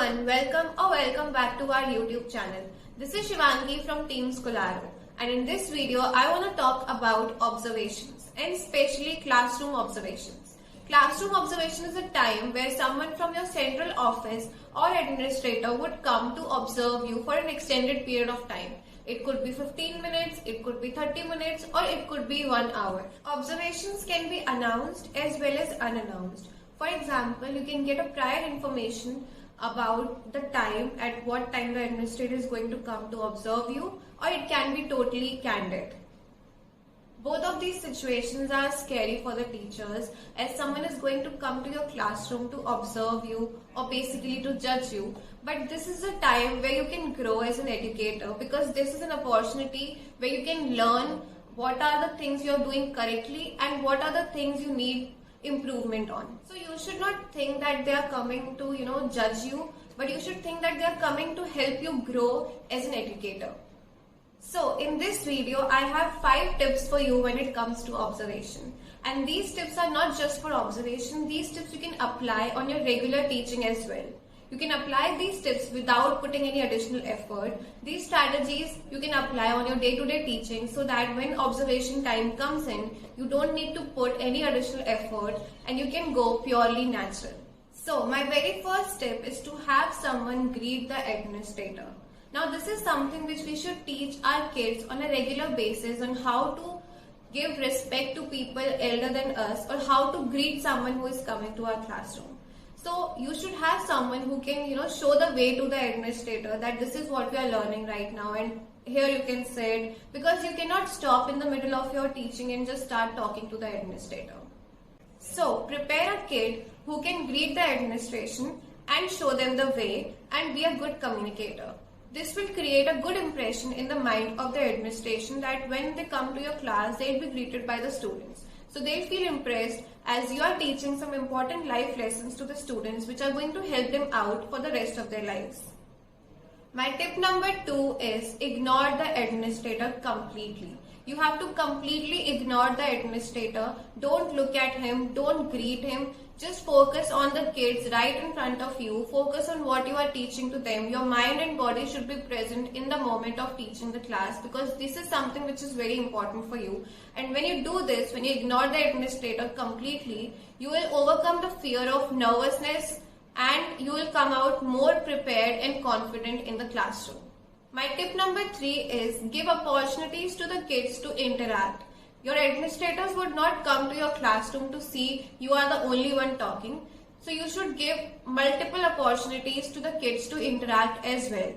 everyone, welcome back to our YouTube channel. This is Shivangi from Team Scholaro, and in this video I want to talk about observations and especially classroom observations. Classroom observation is a time where someone from your central office or administrator would come to observe you for an extended period of time. It could be 15 minutes, it could be 30 minutes, or it could be 1 hour. Observations can be announced as well as unannounced. For example, you can get a prior information about the time, at what time the administrator is going to come to observe you, or it can be totally candid. Both of these situations are scary for the teachers, as someone is going to come to your classroom to observe you or basically to judge you. But this is a time where you can grow as an educator, because this is an opportunity where you can learn what are the things you are doing correctly and what are the things you need improvement on. So you should not think that they are coming to judge you, but you should think that they are coming to help you grow as an educator. So in this video I have 5 tips for you when it comes to observation, and these tips are not just for observation. These tips you can apply on your regular teaching as well. You can apply these tips without putting any additional effort. These strategies you can apply on your day-to-day teaching, so that when observation time comes in, you don't need to put any additional effort and you can go purely natural. So my very first tip is to have someone greet the administrator. Now this is something which we should teach our kids on a regular basis, on how to give respect to people elder than us, or how to greet someone who is coming to our classroom. So you should have someone who can show the way to the administrator that this is what we are learning right now, and here you can sit, because you cannot stop in the middle of your teaching and just start talking to the administrator. So prepare a kid who can greet the administration and show them the way and be a good communicator. This will create a good impression in the mind of the administration that when they come to your class, they'll be greeted by the students. So they'll feel impressed, as you are teaching some important life lessons to the students which are going to help them out for the rest of their lives. My tip number 2 is ignore the administrator completely. You have to completely ignore the administrator. Don't look at him, don't greet him. Just focus on the kids right in front of you. Focus on what you are teaching to them. Your mind and body should be present in the moment of teaching the class, because this is something which is very important for you. And when you do this, when you ignore the administrator completely, you will overcome the fear of nervousness and you will come out more prepared and confident in the classroom. My tip number 3 is give opportunities to the kids to interact. Your administrators would not come to your classroom to see you are the only one talking. So you should give multiple opportunities to the kids to interact as well.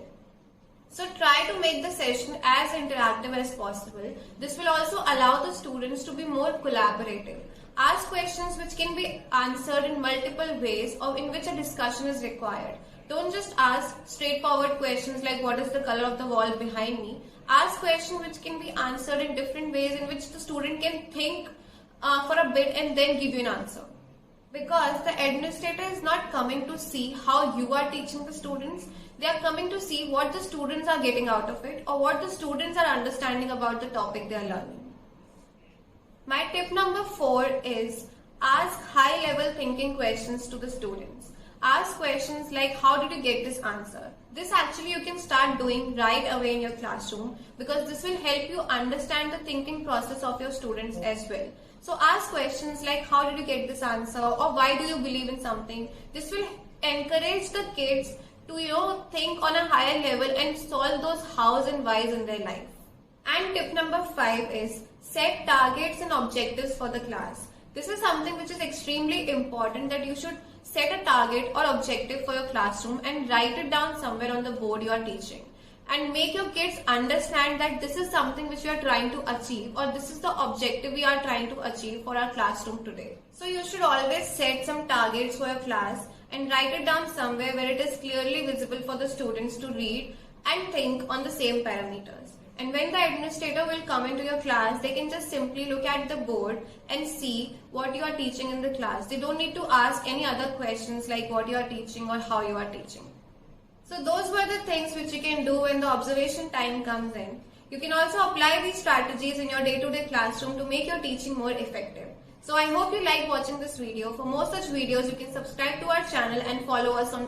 So try to make the session as interactive as possible. This will also allow the students to be more collaborative. Ask questions which can be answered in multiple ways, or in which a discussion is required. Don't just ask straightforward questions like what is the color of the wall behind me. Ask questions which can be answered in different ways, in which the student can think for a bit and then give you an answer. Because the administrator is not coming to see how you are teaching the students. They are coming to see what the students are getting out of it, or what the students are understanding about the topic they are learning. My tip number 4 is ask high-level thinking questions to the students. Ask questions like, how did you get this answer? This actually you can start doing right away in your classroom, because this will help you understand the thinking process of your students as well. So ask questions like, how did you get this answer, or why do you believe in something? This will encourage the kids to think on a higher level and solve those hows and whys in their life. And tip number 5 is set targets and objectives for the class. This is something which is extremely important, that you should set a target or objective for your classroom and write it down somewhere on the board you are teaching, and make your kids understand that this is something which we are trying to achieve, or this is the objective we are trying to achieve for our classroom today. So you should always set some targets for your class and write it down somewhere where it is clearly visible for the students to read and think on the same parameters. And when the administrator will come into your class, they can just simply look at the board and see what you are teaching in the class. They don't need to ask any other questions like what you are teaching or how you are teaching. So those were the things which you can do when the observation time comes in. You can also apply these strategies in your day-to-day classroom to make your teaching more effective. So I hope you like watching this video. For more such videos, you can subscribe to our channel and follow us on